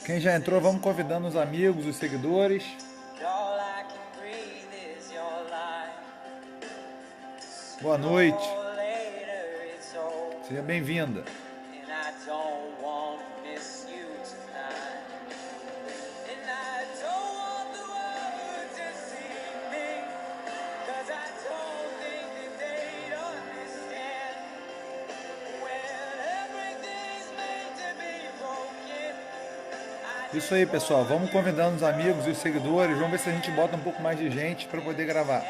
Quem já entrou, vamos convidando os amigos, os seguidores. Boa noite. Seja bem-vinda. Isso aí, pessoal. Vamos convidando os amigos e os seguidores. Vamos ver se a gente bota um pouco mais de gente para poder gravar.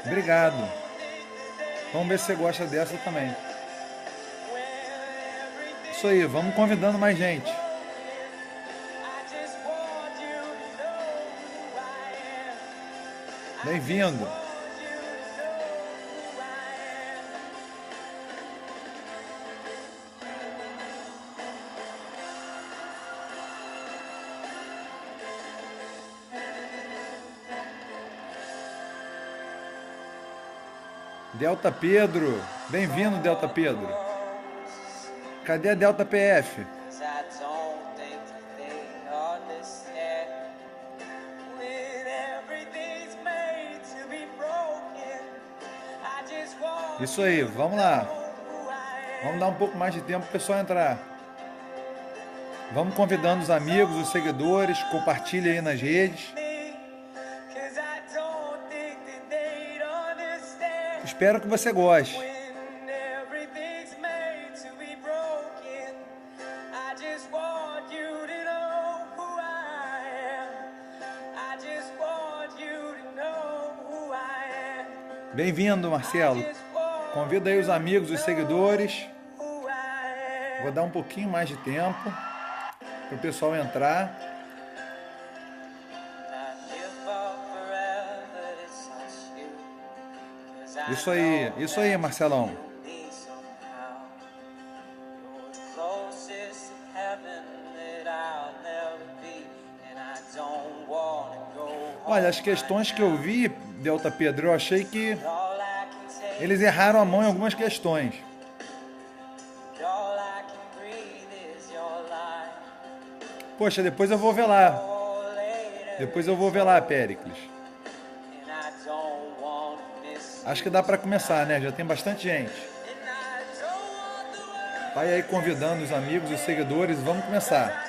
Obrigado. Vamos ver se você gosta dessa também. Isso aí, vamos convidando mais gente. Bem-vindo. Delta Pedro. Bem-vindo, Delta Pedro. Cadê a Delta PF? Isso aí, vamos lá. Vamos dar um pouco mais de tempo para o pessoal entrar. Vamos convidando os amigos, os seguidores, compartilhe aí nas redes. Espero que você goste. Bem-vindo, Marcelo. Convida aí os amigos, os seguidores. Vou dar um pouquinho mais de tempo para o pessoal entrar. Isso aí, Marcelão. Olha, as questões que eu vi, Delta Pedro, eu achei que eles erraram a mão em algumas questões. Poxa, depois eu vou ver lá. Péricles. Acho que dá para começar, né? Já tem bastante gente. Vai aí convidando os amigos, os seguidores. Vamos começar.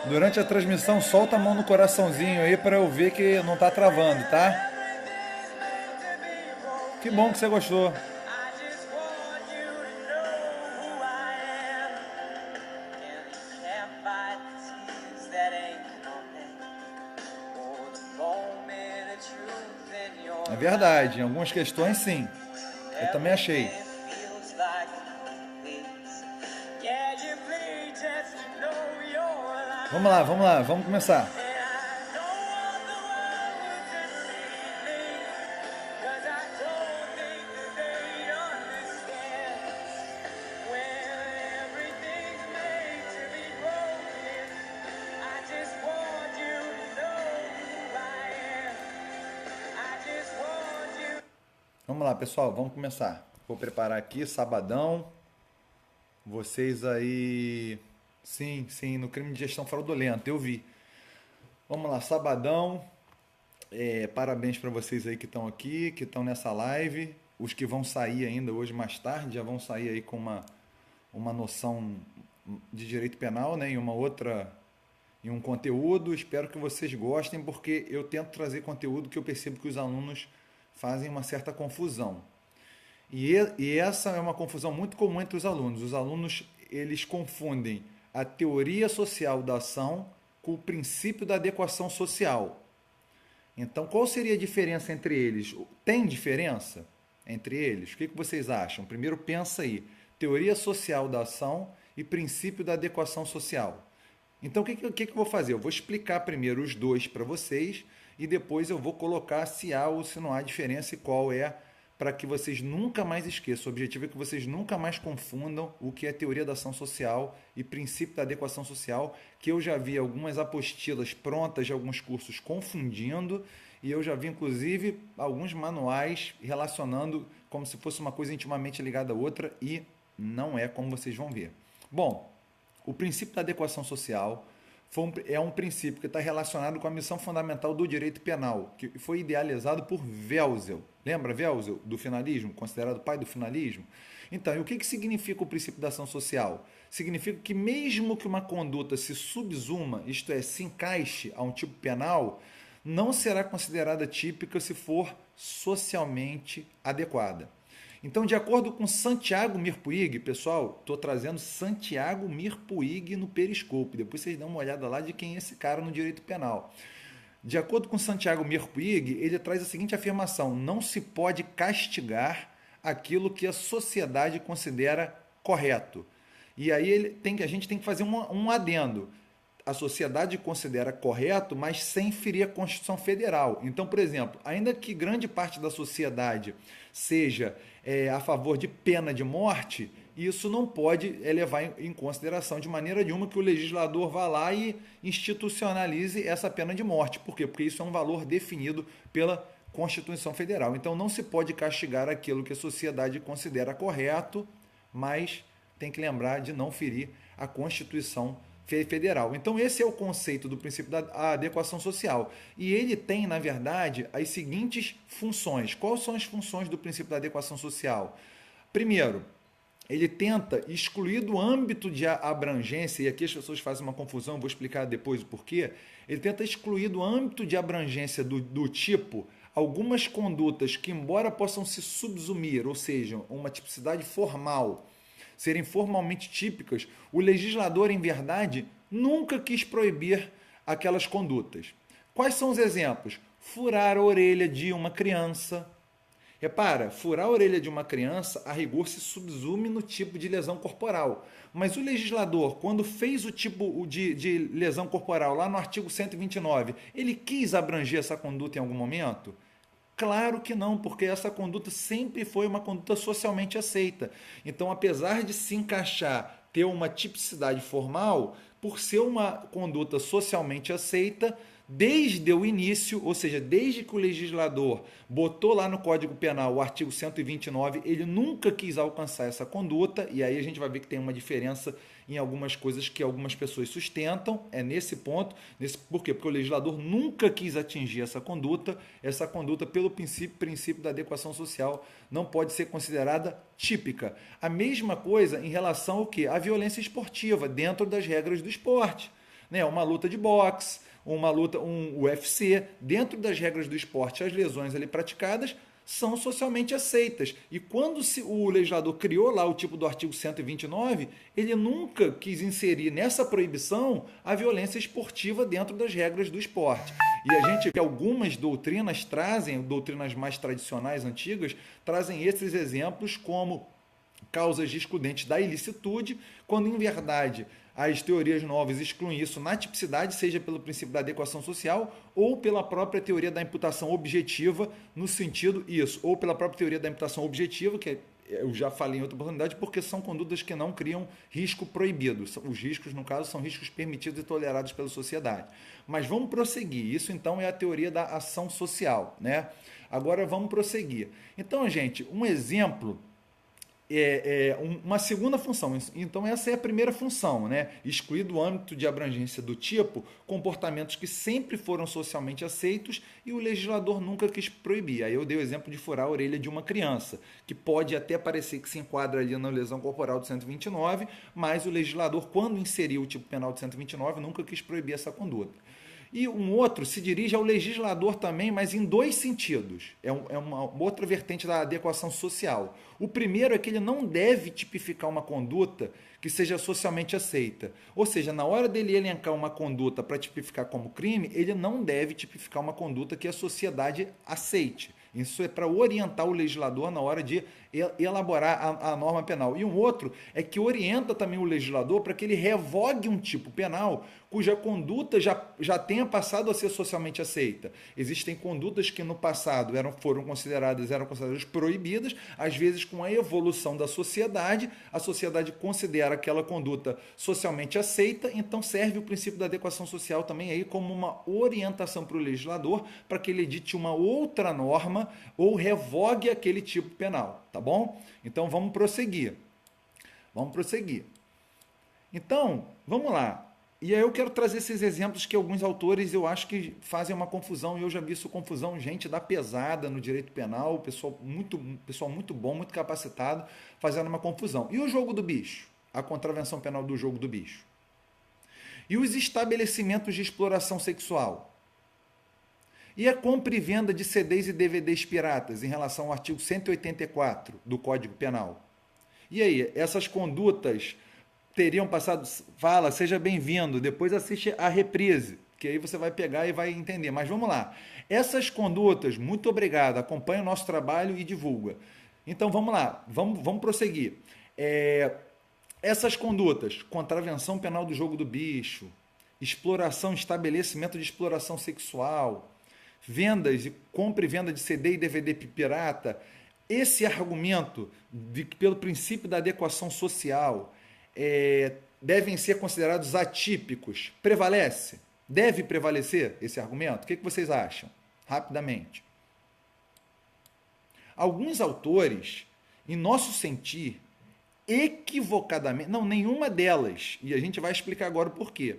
Durante a transmissão, solta a mão no coraçãozinho aí para eu ver que não tá travando, tá? Que bom que você gostou. É verdade, em algumas questões sim. Eu também achei. Vamos lá, vamos começar. Vamos lá, pessoal, vamos começar. Vou preparar aqui, sabadão. Vocês aí... Sim, no crime de gestão fraudulenta, eu vi. Vamos lá, sabadão. Parabéns para vocês aí que estão aqui, que estão nessa live. Os que vão sair ainda hoje mais tarde, já vão sair aí com uma noção de direito penal, né? E um conteúdo. Espero que vocês gostem, porque eu tento trazer conteúdo que eu percebo que os alunos fazem uma certa confusão. E essa é uma confusão muito comum entre os alunos. Os alunos, eles confundem a teoria social da ação com o princípio da adequação social. Então, qual seria a diferença entre eles? Tem diferença entre eles? O que vocês acham? Primeiro, pensa aí. Teoria social da ação e princípio da adequação social. Então, o que eu vou fazer? Eu vou explicar primeiro os dois para vocês e depois eu vou colocar se há ou se não há diferença e qual é para que vocês nunca mais esqueçam. O objetivo é que vocês nunca mais confundam o que é teoria da ação social e princípio da adequação social, que eu já vi algumas apostilas prontas de alguns cursos confundindo, e eu já vi, inclusive, alguns manuais relacionando como se fosse uma coisa intimamente ligada à outra, e não é, como vocês vão ver. Bom, o princípio da adequação social é um princípio que está relacionado com a missão fundamental do direito penal, que foi idealizado por Welzel. Lembra Welzel, do finalismo, considerado pai do finalismo? Então, e o que significa o princípio da ação social? Significa que mesmo que uma conduta se subsuma, isto é, se encaixe a um tipo penal, não será considerada típica se for socialmente adequada. Então, de acordo com Santiago Mirpuig, pessoal, estou trazendo Santiago Mirpuig no Periscope. Depois vocês dão uma olhada lá de quem é esse cara no direito penal. De acordo com Santiago Mirpuig, ele traz a seguinte afirmação: não se pode castigar aquilo que a sociedade considera correto. E aí a gente tem que fazer um adendo. A sociedade considera correto, mas sem ferir a Constituição Federal. Então, por exemplo, ainda que grande parte da sociedade seja a favor de pena de morte, isso não pode levar em consideração de maneira nenhuma que o legislador vá lá e institucionalize essa pena de morte. Por quê? Porque isso é um valor definido pela Constituição Federal. Então, não se pode castigar aquilo que a sociedade considera correto, mas tem que lembrar de não ferir a Constituição Federal. Então, esse é o conceito do princípio da adequação social. E ele tem, na verdade, as seguintes funções. Quais são as funções do princípio da adequação social? Primeiro, ele tenta excluir do âmbito de abrangência, e aqui as pessoas fazem uma confusão, vou explicar depois o porquê. Ele tenta excluir do âmbito de abrangência do tipo algumas condutas que, embora possam se subsumir, ou seja, uma tipicidade formal, serem formalmente típicas, o legislador, em verdade, nunca quis proibir aquelas condutas. Quais são os exemplos? Furar a orelha de uma criança. Repara, furar a orelha de uma criança, a rigor, se subsume no tipo de lesão corporal. Mas o legislador, quando fez o tipo de lesão corporal, lá no artigo 129, ele quis abranger essa conduta em algum momento? Claro que não, porque essa conduta sempre foi uma conduta socialmente aceita. Então, apesar de se encaixar, ter uma tipicidade formal, por ser uma conduta socialmente aceita, desde o início, ou seja, desde que o legislador botou lá no Código Penal o artigo 129, ele nunca quis alcançar essa conduta, e aí a gente vai ver que tem uma diferença em algumas coisas que algumas pessoas sustentam, é nesse ponto. Por quê? Porque o legislador nunca quis atingir essa conduta pelo princípio da adequação social, não pode ser considerada típica. A mesma coisa em relação ao quê? À violência esportiva, dentro das regras do esporte. Né? Uma luta de boxe, um UFC, dentro das regras do esporte, as lesões ali praticadas são socialmente aceitas. E quando o legislador criou lá o tipo do artigo 129, ele nunca quis inserir nessa proibição a violência esportiva dentro das regras do esporte. E a gente, algumas doutrinas trazem, doutrinas mais tradicionais, antigas, trazem esses exemplos como causas excludentes da ilicitude, quando em verdade as teorias novas excluem isso na tipicidade, seja pelo princípio da adequação social ou pela própria teoria da imputação objetiva, no sentido isso, ou pela própria teoria da imputação objetiva, que eu já falei em outra oportunidade, porque são condutas que não criam risco proibido. Os riscos, no caso, são riscos permitidos e tolerados pela sociedade. Mas vamos prosseguir. Isso, então, é a teoria da ação social, né? Agora, vamos prosseguir. Então, gente, um exemplo uma segunda função. Então, essa é a primeira função, né? Excluir do âmbito de abrangência do tipo comportamentos que sempre foram socialmente aceitos e o legislador nunca quis proibir. Aí eu dei o exemplo de furar a orelha de uma criança, que pode até parecer que se enquadra ali na lesão corporal do 129, mas o legislador, quando inseriu o tipo penal de 129, nunca quis proibir essa conduta. E um outro se dirige ao legislador também, mas em dois sentidos. É uma outra vertente da adequação social. O primeiro é que ele não deve tipificar uma conduta que seja socialmente aceita. Ou seja, na hora dele elencar uma conduta para tipificar como crime, ele não deve tipificar uma conduta que a sociedade aceite. Isso é para orientar o legislador na hora de elaborar a norma penal. E um outro é que orienta também o legislador para que ele revogue um tipo penal cuja conduta já tenha passado a ser socialmente aceita. Existem condutas que no passado eram consideradas proibidas, às vezes com a evolução da sociedade, a sociedade considera aquela conduta socialmente aceita, então serve o princípio da adequação social também aí como uma orientação para o legislador para que ele edite uma outra norma ou revogue aquele tipo penal, tá bom? Então vamos prosseguir. Vamos prosseguir. Então, vamos lá. E aí eu quero trazer esses exemplos que alguns autores eu acho que fazem uma confusão, e eu já vi isso confusão, gente da pesada no direito penal, pessoal muito bom, muito capacitado, fazendo uma confusão. E o jogo do bicho? A contravenção penal do jogo do bicho. E os estabelecimentos de exploração sexual? E a compra e venda de CDs e DVDs piratas em relação ao artigo 184 do Código Penal? E aí, essas condutas teriam passado... Fala, seja bem-vindo, depois assiste a reprise, que aí você vai pegar e vai entender. Mas vamos lá. Essas condutas, muito obrigado, acompanha o nosso trabalho e divulga. Então vamos lá, vamos prosseguir. Essas condutas, contravenção penal do jogo do bicho, exploração, estabelecimento de exploração sexual, vendas e compra e venda de CD e DVD pirata, esse argumento de que pelo princípio da adequação social devem ser considerados atípicos, prevalece? Deve prevalecer esse argumento? O que vocês acham? Rapidamente. Alguns autores, em nosso sentir, equivocadamente, não, nenhuma delas, e a gente vai explicar agora o porquê.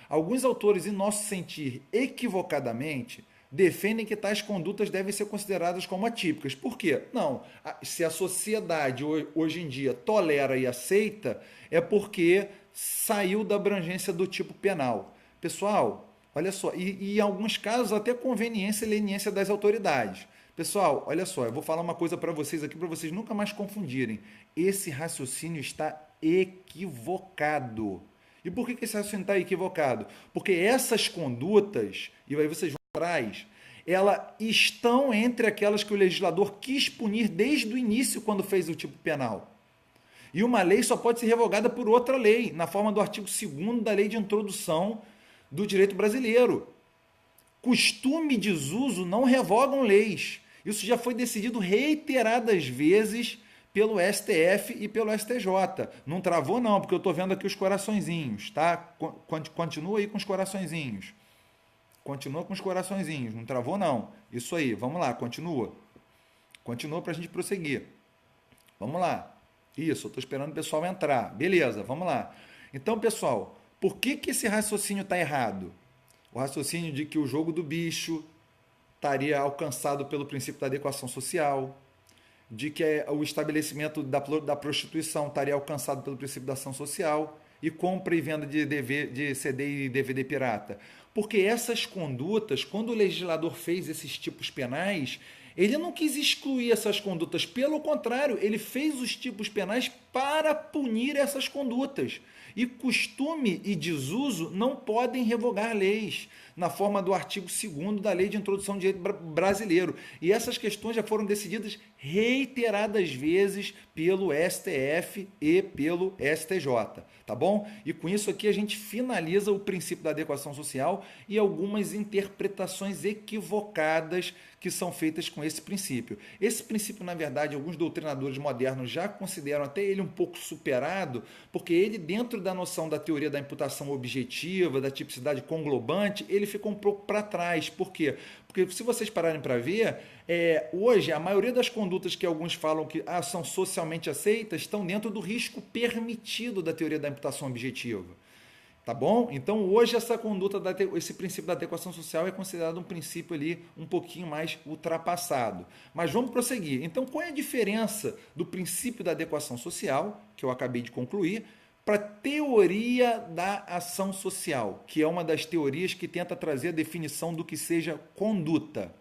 Alguns autores, em nosso sentir, equivocadamente, defendem que tais condutas devem ser consideradas como atípicas. Por quê? Não, se a sociedade hoje em dia tolera e aceita, é porque saiu da abrangência do tipo penal. Pessoal, olha só, e em alguns casos até conveniência e leniência das autoridades. Pessoal, olha só, eu vou falar uma coisa para vocês aqui, para vocês nunca mais confundirem. Esse raciocínio está equivocado. E por que esse raciocínio está equivocado? Porque essas condutas, e aí vocês vão atrás, elas estão entre aquelas que o legislador quis punir desde o início quando fez o tipo penal. E uma lei só pode ser revogada por outra lei, na forma do artigo 2º da Lei de Introdução do Direito Brasileiro. Costume e desuso não revogam leis. Isso já foi decidido reiteradas vezes pelo STF e pelo STJ. Não travou não, porque eu estou vendo aqui os coraçõezinhos, tá? Continua aí com os coraçõezinhos. Continua com os coraçõezinhos, não travou não. Isso aí, vamos lá, continua. Continua para a gente prosseguir. Vamos lá. Isso, eu estou esperando o pessoal entrar. Beleza, vamos lá. Então, pessoal, por que esse raciocínio está errado? O raciocínio de que o jogo do bicho estaria alcançado pelo princípio da adequação social, de que o estabelecimento da prostituição estaria alcançado pelo princípio da ação social, e compra e venda de CD e DVD pirata. Porque essas condutas, quando o legislador fez esses tipos penais, ele não quis excluir essas condutas, pelo contrário, ele fez os tipos penais para punir essas condutas. E costume e desuso não podem revogar leis, na forma do artigo 2º da Lei de Introdução do Direito Brasileiro. E essas questões já foram decididas reiteradas vezes pelo STF e pelo STJ, tá bom? E com isso aqui a gente finaliza o princípio da adequação social e algumas interpretações equivocadas que são feitas com esse princípio. Esse princípio, na verdade, alguns doutrinadores modernos já consideram até ele um pouco superado, porque ele, dentro da noção da teoria da imputação objetiva, da tipicidade conglobante, ele ficou um pouco para trás. Por quê? Porque se vocês pararem para ver, hoje a maioria das condutas que alguns falam que são socialmente aceitas estão dentro do risco permitido da teoria da imputação objetiva. Tá bom? Então, hoje, essa conduta, esse princípio da adequação social é considerado um princípio ali um pouquinho mais ultrapassado. Mas vamos prosseguir. Então, qual é a diferença do princípio da adequação social, que eu acabei de concluir, para a teoria da ação social, que é uma das teorias que tenta trazer a definição do que seja conduta?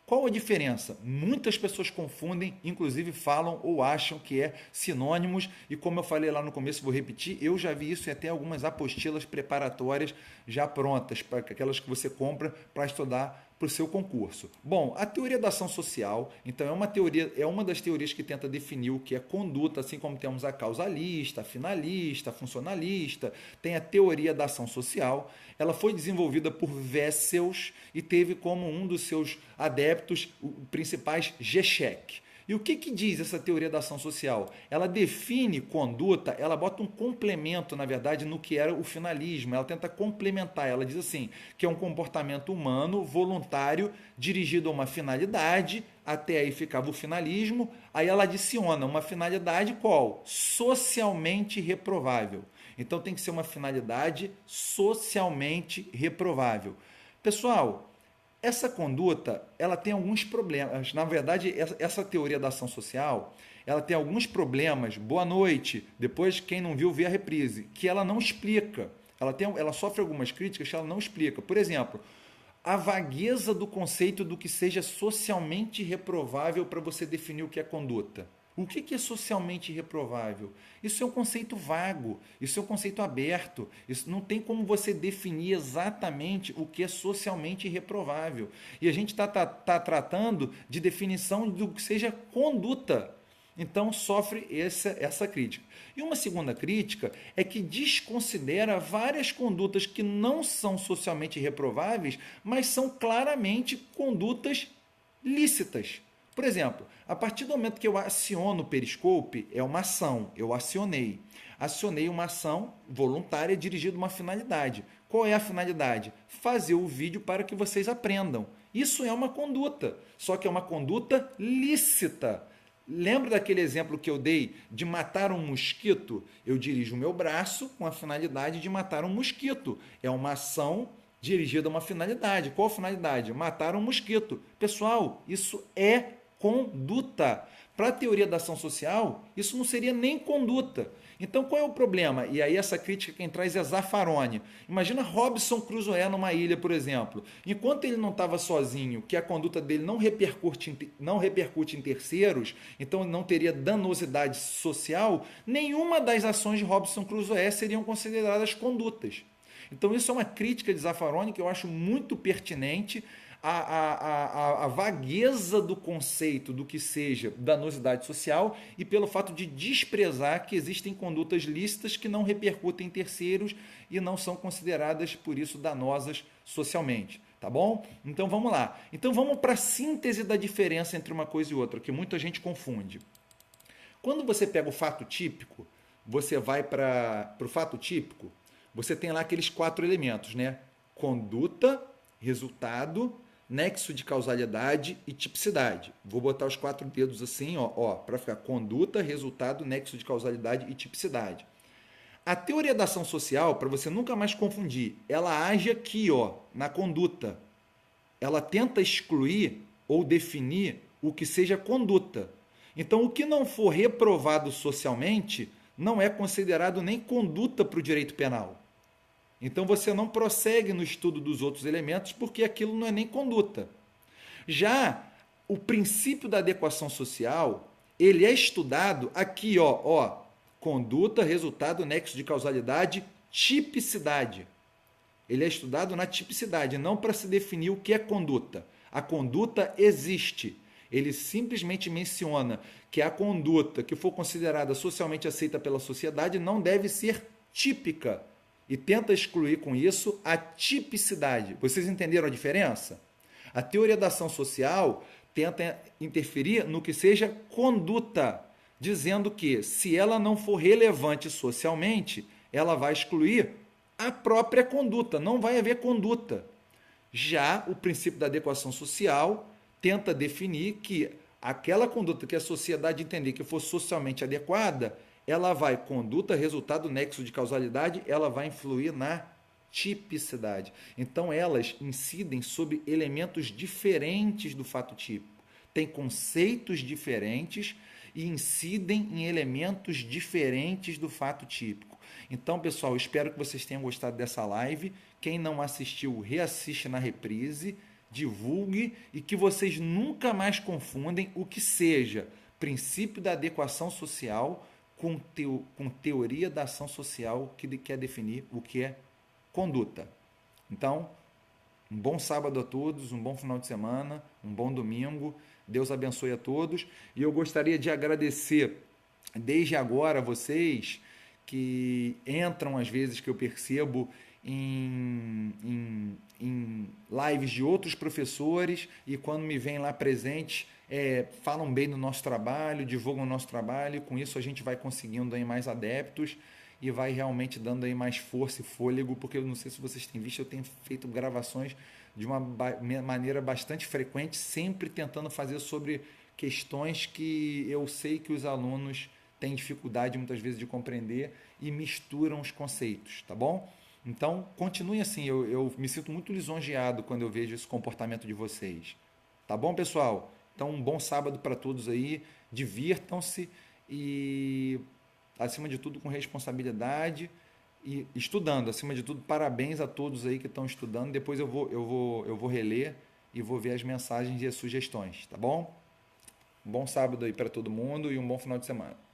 Qual a diferença? Muitas pessoas confundem, inclusive falam ou acham que é sinônimos, e como eu falei lá no começo, vou repetir, eu já vi isso em até algumas apostilas preparatórias já prontas, para aquelas que você compra para estudar para o seu concurso. Bom, a teoria da ação social, então é uma das teorias que tenta definir o que é conduta, assim como temos a causalista, a finalista, a funcionalista, tem a teoria da ação social. Ela foi desenvolvida por Wessels e teve como um dos seus adeptos principais Zizek. E o que diz essa teoria da ação social? Ela define conduta, ela bota um complemento, na verdade, no que era o finalismo. Ela tenta complementar, ela diz assim, que é um comportamento humano, voluntário, dirigido a uma finalidade, até aí ficava o finalismo, aí ela adiciona uma finalidade qual? Socialmente reprovável. Então tem que ser uma finalidade socialmente reprovável. Pessoal, essa conduta, ela tem alguns problemas. Na verdade, essa teoria da ação social, ela tem alguns problemas. Boa noite. Depois, quem não viu, vê a reprise. Que ela não explica. Ela sofre algumas críticas que ela não explica. Por exemplo, a vagueza do conceito do que seja socialmente reprovável para você definir o que é conduta. O que é socialmente reprovável? Isso é um conceito vago, isso é um conceito aberto, isso não tem como você definir exatamente o que é socialmente reprovável. E a gente está tratando de definição do que seja conduta. Então sofre essa crítica. E uma segunda crítica é que desconsidera várias condutas que não são socialmente reprováveis, mas são claramente condutas lícitas. Por exemplo, a partir do momento que eu aciono o Periscope, é uma ação, eu acionei. Acionei uma ação voluntária dirigida a uma finalidade. Qual é a finalidade? Fazer o vídeo para que vocês aprendam. Isso é uma conduta, só que é uma conduta lícita. Lembra daquele exemplo que eu dei de matar um mosquito? Eu dirijo o meu braço com a finalidade de matar um mosquito. É uma ação dirigida a uma finalidade. Qual a finalidade? Matar um mosquito. Pessoal, isso é conduta. Para a teoria da ação social, isso não seria nem conduta. Então, qual é o problema? E aí essa crítica quem traz é Zaffaroni. Imagina Robinson Crusoe numa ilha, por exemplo. Enquanto ele não estava sozinho, que a conduta dele não repercute em terceiros, então não teria danosidade social, nenhuma das ações de Robinson Crusoe seriam consideradas condutas. Então, isso é uma crítica de Zaffaroni que eu acho muito pertinente. A vagueza do conceito do que seja danosidade social e pelo fato de desprezar que existem condutas lícitas que não repercutem em terceiros e não são consideradas, por isso, danosas socialmente. Tá bom? Então vamos lá. Então vamos para a síntese da diferença entre uma coisa e outra, que muita gente confunde. Quando você pega o fato típico, você vai para o fato típico, você tem lá aqueles 4 elementos, né? Conduta, resultado, nexo de causalidade e tipicidade. Vou botar os 4 dedos assim, ó para ficar conduta, resultado, nexo de causalidade e tipicidade. A teoria da ação social, para você nunca mais confundir, ela age aqui, na conduta. Ela tenta excluir ou definir o que seja conduta. Então, o que não for reprovado socialmente não é considerado nem conduta para o direito penal. Então você não prossegue no estudo dos outros elementos porque aquilo não é nem conduta. Já o princípio da adequação social, ele é estudado aqui, conduta, resultado, nexo de causalidade, tipicidade. Ele é estudado na tipicidade, não para se definir o que é conduta. A conduta existe. Ele simplesmente menciona que a conduta que for considerada socialmente aceita pela sociedade não deve ser típica. E tenta excluir com isso a tipicidade. Vocês entenderam a diferença? A teoria da ação social tenta interferir no que seja conduta, dizendo que se ela não for relevante socialmente, ela vai excluir a própria conduta, não vai haver conduta. Já o princípio da adequação social tenta definir que aquela conduta que a sociedade entender que for socialmente adequada, ela vai, conduta, resultado, nexo de causalidade, ela vai influir na tipicidade. Então, elas incidem sobre elementos diferentes do fato típico. Tem conceitos diferentes e incidem em elementos diferentes do fato típico. Então, pessoal, espero que vocês tenham gostado dessa live. Quem não assistiu, reassiste na reprise. divulgue e que vocês nunca mais confundem o que seja princípio da adequação social com teoria da ação social que quer definir o que é conduta. Então, um bom sábado a todos, um bom final de semana, um bom domingo. Deus abençoe a todos. E eu gostaria de agradecer desde agora vocês que entram às vezes que eu percebo em lives de outros professores e quando me vêm lá presentes falam bem do nosso trabalho, divulgam o nosso trabalho e com isso a gente vai conseguindo aí mais adeptos e vai realmente dando aí mais força e fôlego, porque eu não sei se vocês têm visto, eu tenho feito gravações de uma maneira bastante frequente, sempre tentando fazer sobre questões que eu sei que os alunos têm dificuldade muitas vezes de compreender e misturam os conceitos, tá bom? Então, continue assim, eu me sinto muito lisonjeado quando eu vejo esse comportamento de vocês. Tá bom, pessoal? Então, um bom sábado para todos aí, divirtam-se e, acima de tudo, com responsabilidade e estudando. Acima de tudo, parabéns a todos aí que estão estudando. Depois eu vou reler e vou ver as mensagens e as sugestões, tá bom? Um bom sábado aí para todo mundo e um bom final de semana.